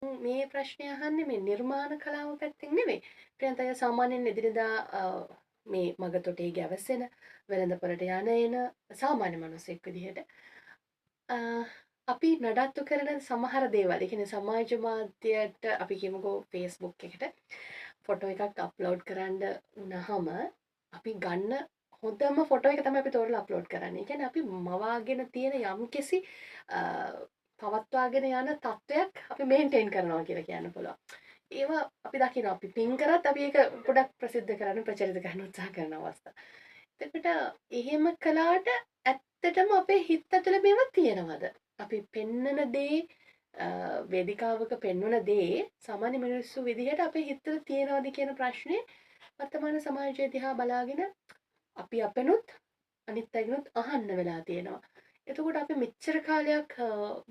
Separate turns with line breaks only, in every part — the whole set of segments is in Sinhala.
මේ ප්‍රශ්නය අහන්නේ මේ නිර්මාණ කලාව පැත්තෙන් නෙවෙයි. ප්‍රියන්ත අය සාමාන්‍යයෙන් එදිනෙදා මේ මගතොටේ ගැවසෙන වෙළඳපොළට යන එන සාමාන්‍ය මිනිසෙක් විදිහට අපි නඩත්තු කරන සමහර දේවල්. ඒ කියන්නේ සමාජ මාධ්‍යයට අපි කියමුකෝ Facebook එකට ෆොටෝ එකක් අප්ලෝඩ් කරන්න වුණාම අපි ගන්න හොඳම ෆොටෝ එක තමයි අපි තෝරලා අප්ලෝඩ් කරන්නේ. ඒ කියන්නේ අපි මවාගෙන තියෙන යම්කිසි පවත්වාගෙන යන තත්ත්වයක් අපි මේන්ටේන් කරනවා කියලා කියන්න පුළුවන්. ඒවා අපි දකිනවා අපි පින් කරත් අපි ඒක ගොඩක් ප්‍රසිද්ධ කරන්න ප්‍රචලිත කරන්න උත්සාහ කරන අවස්ථා. එතකොට එහෙම කළාට ඇත්තටම අපේ හිත ඇතුලේ මේවා තියෙනවද? අපි පෙන්නන දේ වේදිකාවක පෙන්වන දේ සාමාන්‍ය මිනිස්සු විදිහට අපේ හිතේ තියෙනවද කියන ප්‍රශ්නේ වර්තමාන සමාජය දිහා බලාගෙන අපි අපෙනුත් අනිත් අයගෙනුත් අහන්න වෙලා තියෙනවා. එතකොට අපි මෙච්චර කාලයක්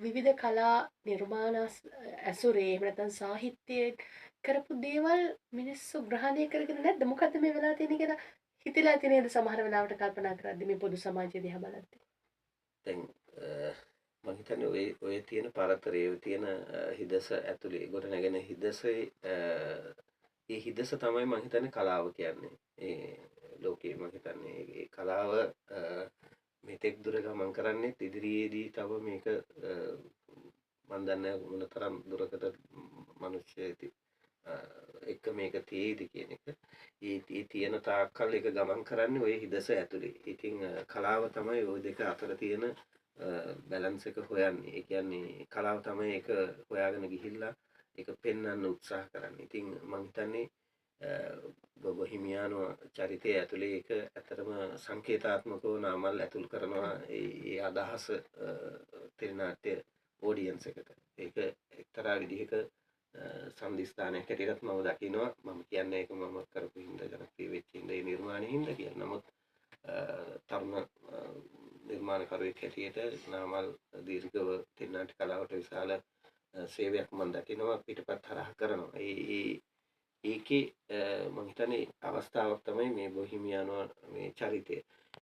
විවිධ කලා නිර්මාණ ඇසුරේ එහෙම නැත්නම් සාහිත්‍යයෙන් කරපු දේවල් මිනිස්සු ග්‍රහණය කරගෙන නැද්ද? මොකද්ද මේ වෙලා තියෙන්නේ කියලා හිතලා ඇති නේද සමහර වෙලාවට කල්පනා කරද්දි මේ පොදු සමාජය දිහා බලද්දි.
දැන් මම හිතන්නේ ඔය තියෙන පරතරයේ තියෙන හිදස ඇතුලේ ගොඩ නැගෙන හිදසේ ඒ හිදස තමයි මම හිතන්නේ කලාව කියන්නේ. ඒ ලෝකේ මම හිතන්නේ ඒ කලාව මෙතෙක් දුර ගමන් කරන්නේ ඉදිරියේදී තව මේක මම දන්නේ මොනතරම් දුරකට මිනිස්සු එක මේක තියේද කියන එක. ඒ තියෙන තාක්කල් ඒක ගමන් කරන්නේ ওই හිදස ඇතුලේ. ඉතින් කලාව තමයි ওই දෙක අතර තියෙන බැලන්ස් එක හොයන්නේ. ඒ කියන්නේ කලාව තමයි ඒක හොයාගෙන ගිහිල්ලා ඒක පෙන්වන්න උත්සාහ කරන්නේ. ඉතින් මම හිතන්නේ බොහිමියානෝ චරිතය ඇතුලේ ඒක ඇත්තටම සංකේතාත්මකව නාමල් ඇතුල් කරනවා ඒ අදහස තිරනාට්‍ය ඔඩියන්ස් එකට. ඒක එක්තරා විදිහක සම්දිස්ථානයක් හැටියටත් මම දකිනවා. මම කියන්නේ ඒක මම කරපු හින්දා ජනප්‍රිය වෙච්ච හින්දා ඒ නිර්මාණය හින්දා කියලා. නමුත් තරුණ නිර්මාණකරුවෙක් හැටියට නාමල් දීර්ඝව තිරනාට්‍ය කලාවට විශාල සේවයක් මම දකිනවා පිටපත් හරහා කරනවා. ඒකේ මම හිතන්නේ අවස්ථාවක් තමයි මේ බොහිමියානෝ මේ චරිතය.